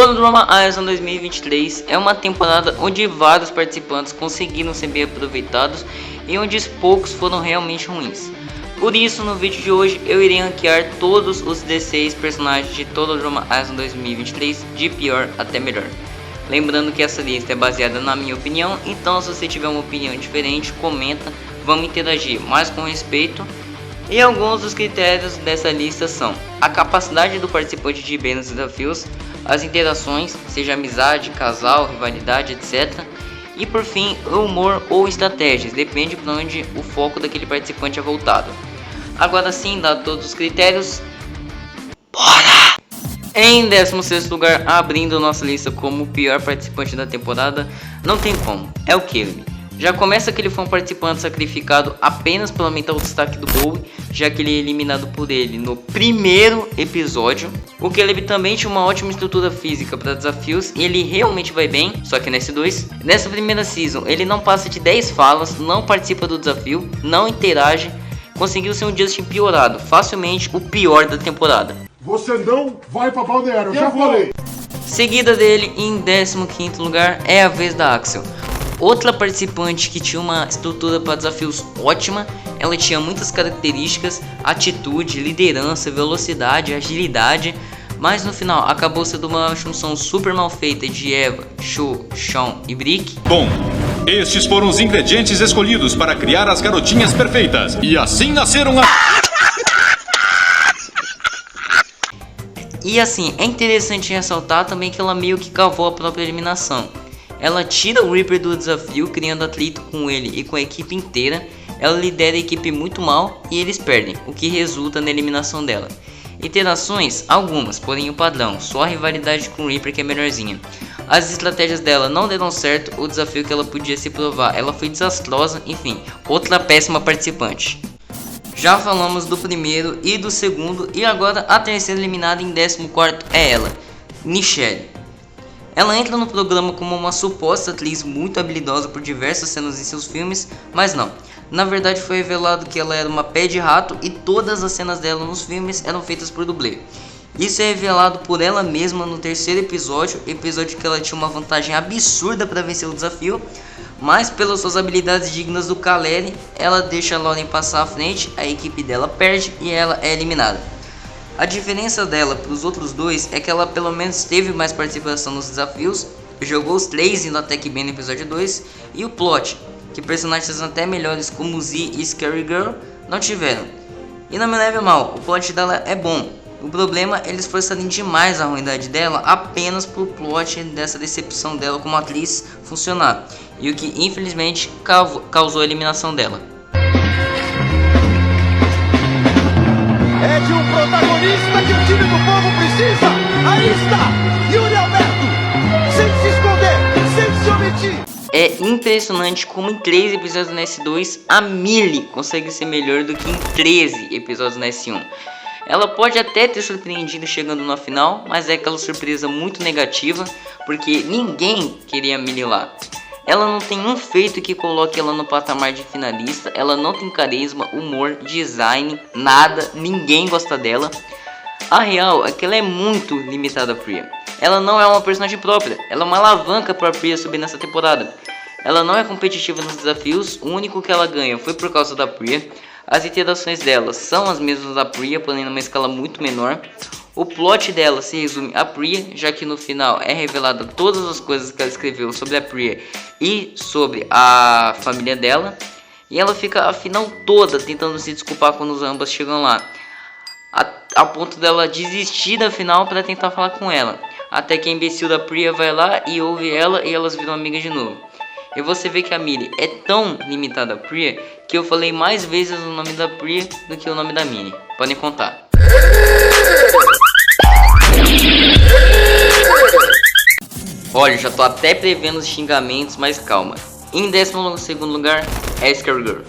Tododrama Island 2023 é uma temporada onde vários participantes conseguiram ser bem aproveitados e onde poucos foram realmente ruins. Por isso, no vídeo de hoje eu irei ranquear todos os 16 personagens de Tododrama Island 2023 de pior até melhor. Lembrando que essa lista é baseada na minha opinião, então se você tiver uma opinião diferente, comenta, vamos interagir mais com respeito. E alguns dos critérios dessa lista são a capacidade do participante de ir bem nos desafios, as interações, seja amizade, casal, rivalidade, etc. E por fim, o humor ou estratégias, depende para onde o foco daquele participante é voltado. Agora sim, dados todos os critérios, bora! Em 16º lugar, abrindo nossa lista como o pior participante da temporada, não tem como, é o Caleb. Já começa que ele foi um participante sacrificado apenas para aumentar o destaque do Bowie, já que ele é eliminado por ele no primeiro episódio. O Caleb também tinha uma ótima estrutura física para desafios e ele realmente vai bem, só que nesse 2. Nessa primeira season ele não passa de 10 falas, não participa do desafio, não interage, conseguiu ser um Justin piorado, facilmente o pior da temporada. Você não vai pra Balneário, eu já falei. Seguida dele, em 15º lugar, é a vez da Axel. Outra participante que tinha uma estrutura para desafios ótima, ela tinha muitas características, atitude, liderança, velocidade, agilidade, mas no final acabou sendo uma junção super mal feita de Eva, Shu, Sean e Brick. Bom, estes foram os ingredientes escolhidos para criar as garotinhas perfeitas, e assim nasceram a... E assim, é interessante ressaltar também que ela meio que cavou a própria eliminação. Ela tira o Reaper do desafio, criando atrito com ele e com a equipe inteira. Ela lidera a equipe muito mal e eles perdem, o que resulta na eliminação dela. Interações? Algumas, porém o padrão, só a rivalidade com o Reaper que é melhorzinha. As estratégias dela não deram certo, o desafio que ela podia se provar, ela foi desastrosa, enfim, outra péssima participante. Já falamos do primeiro e do segundo, e agora a terceira eliminada em 14º é ela, Nichelle. Ela entra no programa como uma suposta atriz muito habilidosa por diversas cenas em seus filmes, mas não. Na verdade foi revelado que ela era uma pé de rato e todas as cenas dela nos filmes eram feitas por dublê. Isso é revelado por ela mesma no terceiro episódio que ela tinha uma vantagem absurda para vencer o desafio, mas pelas suas habilidades dignas do Kaleri, ela deixa a Lauren passar à frente, a equipe dela perde e ela é eliminada. A diferença dela para os outros dois é que ela pelo menos teve mais participação nos desafios, jogou os 3 indo até que bem no episódio 2, e o plot, que personagens até melhores como Z e Scary Girl não tiveram. E não me leve a mal, o plot dela é bom, o problema é eles forçarem demais a ruindade dela apenas por plot dessa decepção dela como atriz funcionar, e o que infelizmente causou a eliminação dela. É de um protagonista que o time do povo precisa! Aí está! Yuri Alberto! Sem se esconder! Sem se omitir! É impressionante como em 3 episódios na S2 a Millie consegue ser melhor do que em 13 episódios na S1. Ela pode até ter surpreendido chegando na final, mas é aquela surpresa muito negativa, porque ninguém queria a Millie lá. Ela não tem um feito que coloque ela no patamar de finalista, ela não tem carisma, humor, design, nada, ninguém gosta dela. A real é que ela é muito limitada a Priya. Ela não é uma personagem própria, ela é uma alavanca para a Priya subir nessa temporada. Ela não é competitiva nos desafios, o único que ela ganha foi por causa da Priya. As interações dela são as mesmas da Priya, porém numa escala muito menor. O plot dela se resume a Priya, já que no final é revelada todas as coisas que ela escreveu sobre a Priya e sobre a família dela. E ela fica a final toda tentando se desculpar quando ambas chegam lá, a ponto dela desistir da final para tentar falar com ela. Até que a imbecil da Priya vai lá e ouve ela e elas viram amigas de novo. E você vê que a Millie é tão limitada a Priya que eu falei mais vezes o nome da Priya do que o nome da Millie. Podem contar. Olha, já tô até prevendo os xingamentos, mas calma. Em 12º lugar é Scary Girl.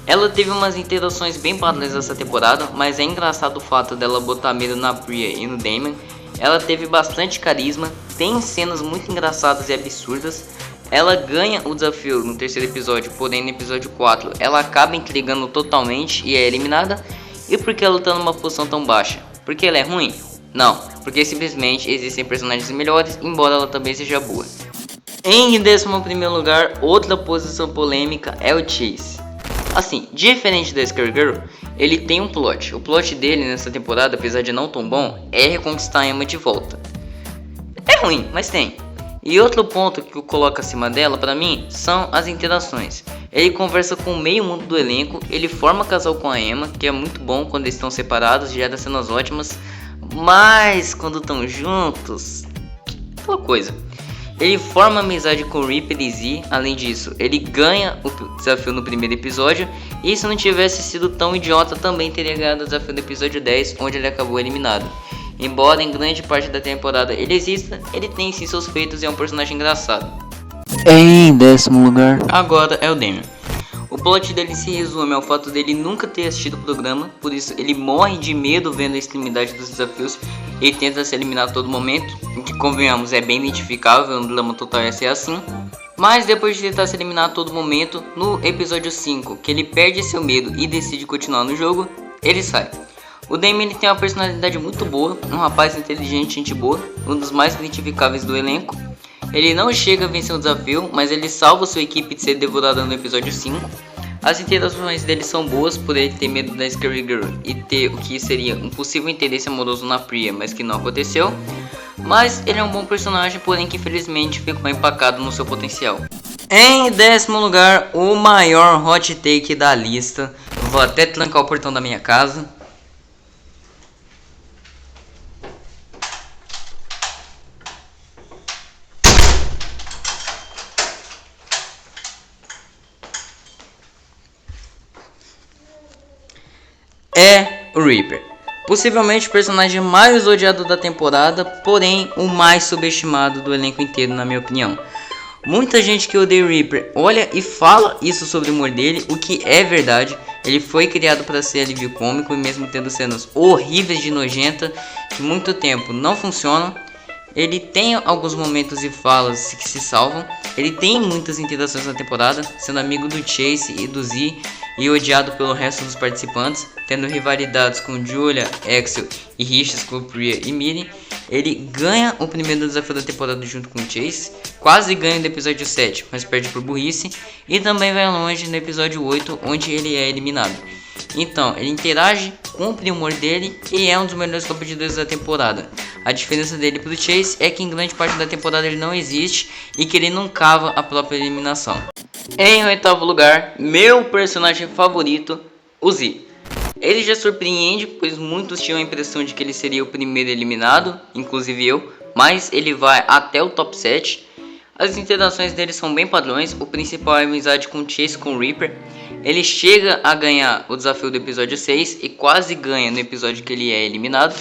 Ela teve umas interações bem padrões dessa temporada, mas é engraçado o fato dela botar medo na Priya e no Damon. Ela teve bastante carisma, tem cenas muito engraçadas e absurdas. Ela ganha o desafio no terceiro episódio, porém no episódio 4 ela acaba entregando totalmente e é eliminada. E por que ela tá numa posição tão baixa? Porque ela é ruim? Não, porque simplesmente existem personagens melhores, embora ela também seja boa. Em 11º lugar, outra posição polêmica é o Chase. Assim, diferente da Scary Girl, ele tem um plot. O plot dele nessa temporada, apesar de não tão bom, é reconquistar a Emma de volta. É ruim, mas tem. E outro ponto que eu coloco acima dela, pra mim, são as interações. Ele conversa com o meio mundo do elenco, ele forma casal com a Emma, que é muito bom quando eles estão separados, gera cenas ótimas. Mas quando estão juntos, aquela coisa. Ele forma amizade com o Reaper e Z. Além disso, ele ganha o desafio no primeiro episódio. E se não tivesse sido tão idiota, também teria ganhado o desafio do episódio 10, onde ele acabou eliminado. Embora em grande parte da temporada ele exista, ele tem sim seus feitos e é um personagem engraçado. Em 10º lugar, Agora é o Damian. O plot dele se resume ao fato dele nunca ter assistido o programa, por isso ele morre de medo vendo a extremidade dos desafios e tenta se eliminar a todo momento, o que, convenhamos, é bem identificável, no drama total ia ser assim. Mas depois de tentar se eliminar a todo momento, no episódio 5, que ele perde seu medo e decide continuar no jogo, ele sai. O Damian ele tem uma personalidade muito boa, um rapaz inteligente, gente boa, um dos mais identificáveis do elenco. Ele não chega a vencer o desafio, mas ele salva sua equipe de ser devorada no episódio 5. As interações dele são boas por ele ter medo da Scary Girl e ter o que seria um possível interesse amoroso na Priya, mas que não aconteceu. Mas ele é um bom personagem, porém que infelizmente ficou empacado no seu potencial. Em 10º lugar, o maior hot take da lista. Vou até trancar o portão da minha casa. É o Reaper. Possivelmente o personagem mais odiado da temporada, porém o mais subestimado do elenco inteiro, na minha opinião. Muita gente que odeia o Reaper olha e fala isso sobre o humor dele, o que é verdade. Ele foi criado para ser alívio cômico e mesmo tendo cenas horríveis de nojenta que muito tempo não funcionam. Ele tem alguns momentos e falas que se salvam. Ele tem muitas interações na temporada, sendo amigo do Chase e do Z e odiado pelo resto dos participantes, tendo rivalidades com Julia, Axel e rixas com Priya e Millie. Ele ganha o primeiro desafio da temporada junto com o Chase, quase ganha no episódio 7, mas perde por burrice, e também vai longe no episódio 8, onde ele é eliminado. Então, ele interage, cumpre o humor dele e é um dos melhores competidores da temporada. A diferença dele pro Chase é que em grande parte da temporada ele não existe e que ele não cava a própria eliminação. Em 8º lugar, meu personagem favorito, o Z. Ele já surpreende, pois muitos tinham a impressão de que ele seria o primeiro eliminado, inclusive eu, mas ele vai até o top 7. As interações dele são bem padrões, o principal é a amizade com o Chase com o Reaper. Ele chega a ganhar o desafio do episódio 6 e quase ganha no episódio que ele é eliminado.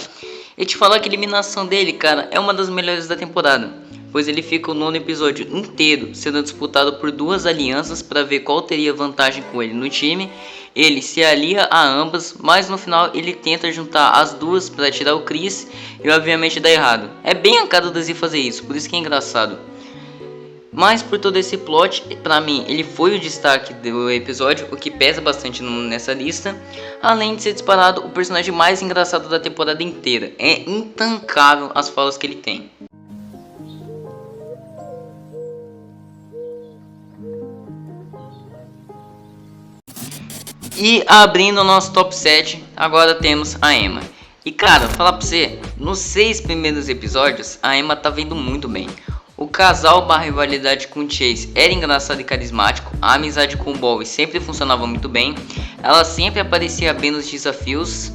E te falar que a eliminação dele, cara, é uma das melhores da temporada, pois ele fica o 9º episódio inteiro sendo disputado por duas alianças para ver qual teria vantagem com ele no time. Ele se alia a ambas, mas no final ele tenta juntar as duas para tirar o Chris e obviamente dá errado. É bem a cara do Z fazer isso, por isso que é engraçado. Mas por todo esse plot, pra mim, ele foi o destaque do episódio, o que pesa bastante nessa lista. Além de ser disparado o personagem mais engraçado da temporada inteira. É intancável as falas que ele tem. E abrindo o nosso top 7, agora temos a Emma. E cara, falar pra você, nos 6 primeiros episódios, a Emma tá vindo muito bem. O casal barra rivalidade com o Chase era engraçado e carismático. A amizade com o Bowie sempre funcionava muito bem. Ela sempre aparecia bem nos desafios.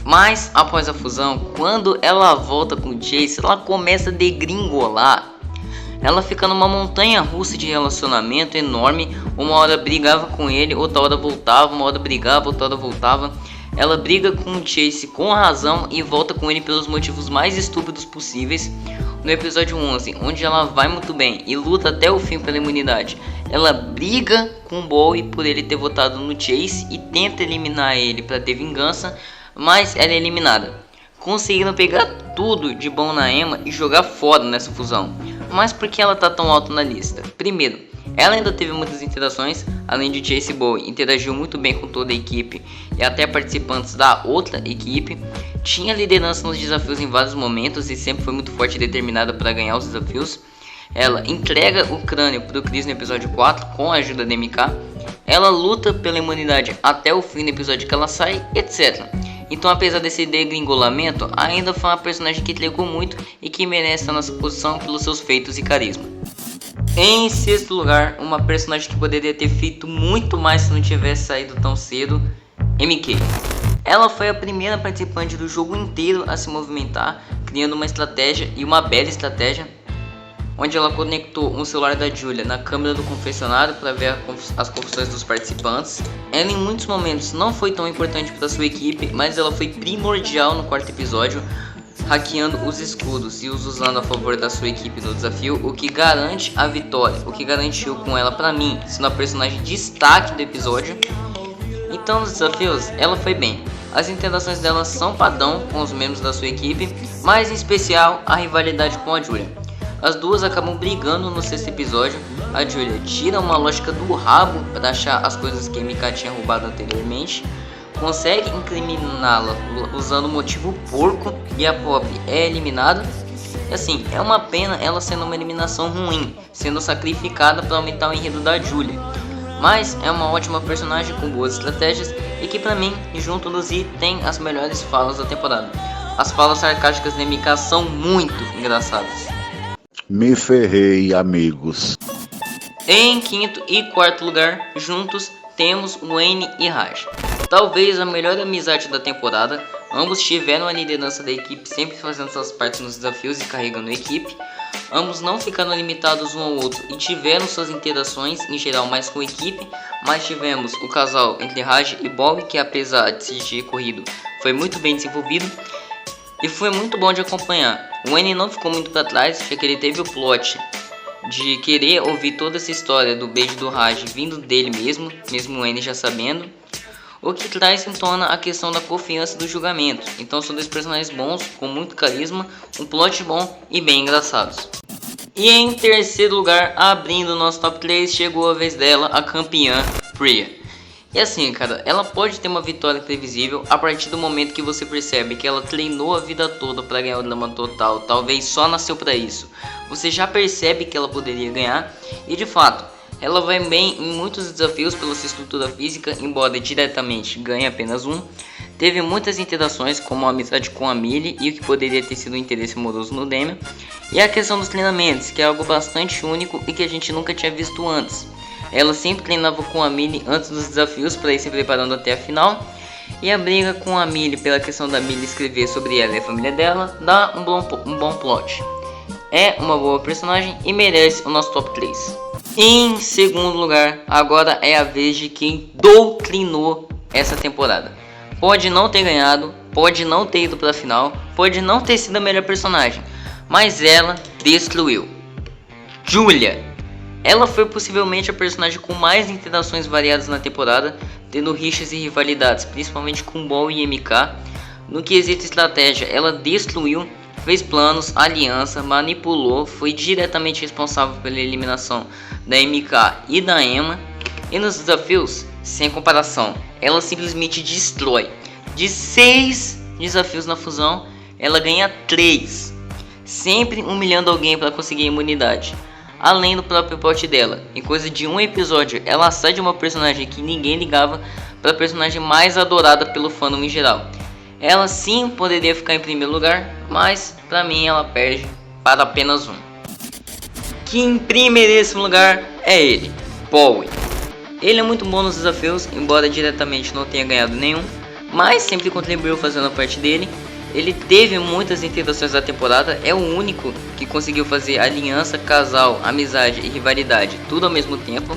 Mas após a fusão, quando ela volta com o Chase, ela começa a degringolar. Ela fica numa montanha russa de relacionamento enorme. Uma hora brigava com ele, outra hora voltava. Uma hora brigava, outra hora voltava. Ela briga com o Chase com razão e volta com ele pelos motivos mais estúpidos possíveis. No episódio 11, onde ela vai muito bem e luta até o fim pela imunidade, ela briga com o Bowie por ele ter votado no Chase e tenta eliminar ele para ter vingança, mas ela é eliminada. Conseguiram pegar tudo de bom na Emma e jogar fora nessa fusão. Mas por que ela tá tão alta na lista? Primeiro, Ela ainda teve muitas interações, além de Chase Bowie, interagiu muito bem com toda a equipe e até participantes da outra equipe. Tinha liderança nos desafios em vários momentos e sempre foi muito forte e determinada para ganhar os desafios. Ela entrega o crânio para o Chris no episódio 4 com a ajuda da MK. Ela luta pela imunidade até o fim do episódio que ela sai, etc. Então, apesar desse degringolamento, ainda foi uma personagem que entregou muito e que merece estar nessa posição pelos seus feitos e carisma. Em sexto lugar, uma personagem que poderia ter feito muito mais se não tivesse saído tão cedo, MK. Ela foi a primeira participante do jogo inteiro a se movimentar, criando uma estratégia e uma bela estratégia, onde ela conectou um celular da Julia na câmera do confessionário para ver as confissões dos participantes. Ela em muitos momentos não foi tão importante para sua equipe, mas ela foi primordial no quarto episódio, hackeando os escudos e os usando a favor da sua equipe no desafio, o que garante a vitória, o que garantiu com ela para mim, sendo a personagem destaque do episódio. Então nos desafios ela foi bem. As interações dela são padrão com os membros da sua equipe, mas em especial a rivalidade com a Julia. As duas acabam brigando no sexto episódio. A Julia tira uma lógica do rabo para achar as coisas que a MK tinha roubado anteriormente, consegue incriminá-la usando o motivo porco e a Pop é eliminada. E assim, é uma pena ela sendo uma eliminação ruim, sendo sacrificada para aumentar o enredo da Julia. Mas é uma ótima personagem com boas estratégias e que pra mim, junto do Z, tem as melhores falas da temporada. As falas sarcásticas da MK são muito engraçadas. Me ferrei, amigos. Em quinto e quarto lugar, juntos, temos Wayne e Raj. Talvez a melhor amizade da temporada. Ambos tiveram a liderança da equipe, sempre fazendo suas partes nos desafios e carregando a equipe. Ambos não ficaram limitados um ao outro e tiveram suas interações, em geral mais com a equipe. Mas tivemos o casal entre Raj e Bowie, que apesar de se ter corrido, foi muito bem desenvolvido e foi muito bom de acompanhar. O Wayne não ficou muito para trás, já que ele teve o plot de querer ouvir toda essa história do beijo do Raj vindo dele mesmo o Wayne já sabendo, o que traz em tona a questão da confiança do julgamento. Então são dois personagens bons, com muito carisma, um plot bom e bem engraçados. E em terceiro lugar, abrindo o nosso top 3, chegou a vez dela, a campeã Priya. E assim, cara, ela pode ter uma vitória previsível a partir do momento que você percebe que ela treinou a vida toda para ganhar o drama total, talvez só nasceu para isso. Você já percebe que ela poderia ganhar e de fato, ela vai bem em muitos desafios pela sua estrutura física, embora diretamente ganhe apenas um. Teve muitas interações, como a amizade com a Millie e o que poderia ter sido um interesse amoroso no Damian. E a questão dos treinamentos, que é algo bastante único e que a gente nunca tinha visto antes. Ela sempre treinava com a Millie antes dos desafios para ir se preparando até a final. E a briga com a Millie pela questão da Millie escrever sobre ela e a família dela dá um bom plot. É uma boa personagem e merece o nosso top 3. Em segundo lugar, agora é a vez de quem doutrinou essa temporada. Pode não ter ganhado, pode não ter ido para a final, pode não ter sido a melhor personagem, mas ela destruiu. Julia. Ela foi possivelmente a personagem com mais interações variadas na temporada, tendo rixas e rivalidades, principalmente com Bowie e MK. No quesito estratégia, ela destruiu, fez planos, aliança, manipulou, foi diretamente responsável pela eliminação da MK e da Emma. E nos desafios, sem comparação, ela simplesmente destrói. De 6 desafios na fusão, ela ganha 3, sempre humilhando alguém para conseguir a imunidade. Além do próprio plot dela, em coisa de um episódio, ela sai de uma personagem que ninguém ligava para a personagem mais adorada pelo fandom em geral. Ela sim poderia ficar em primeiro lugar, mas para mim ela perde para apenas um. Que em primeiríssimo lugar é ele, Bowie. Ele é muito bom nos desafios, embora diretamente não tenha ganhado nenhum, mas sempre contribuiu fazendo a parte dele. Ele teve muitas interações da temporada, é o único que conseguiu fazer aliança, casal, amizade e rivalidade tudo ao mesmo tempo.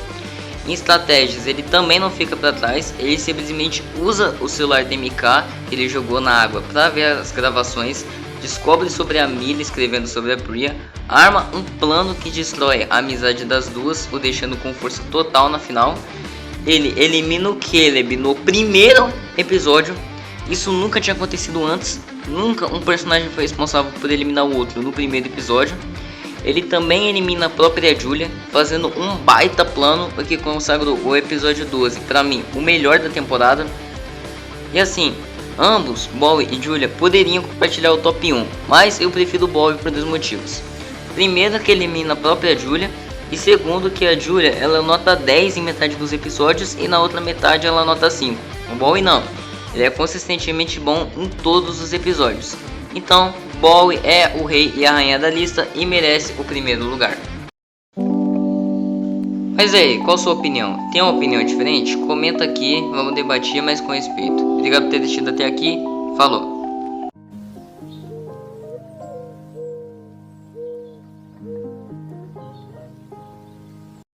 Em estratégias ele também não fica para trás, ele simplesmente usa o celular da MK que ele jogou na água para ver as gravações, descobre sobre a Millie escrevendo sobre a Priya, arma um plano que destrói a amizade das duas, o deixando com força total na final. Ele elimina o Caleb no primeiro episódio. Isso nunca tinha acontecido antes, nunca um personagem foi responsável por eliminar o outro no primeiro episódio. Ele também elimina a própria Julia, fazendo um baita plano que consagrou o episódio 12, pra mim, o melhor da temporada. E assim, ambos, Bowie e Julia, poderiam compartilhar o top 1, mas eu prefiro Bowie por dois motivos. Primeiro, que elimina a própria Julia, e segundo, que a Julia ela nota 10 em metade dos episódios e na outra metade ela nota 5. O Bowie não, ele é consistentemente bom em todos os episódios. Então, Bowie é o rei e a rainha da lista e merece o primeiro lugar. Mas aí, qual a sua opinião? Tem uma opinião diferente? Comenta aqui, vamos debater mais com respeito. Obrigado por ter assistido até aqui, falou!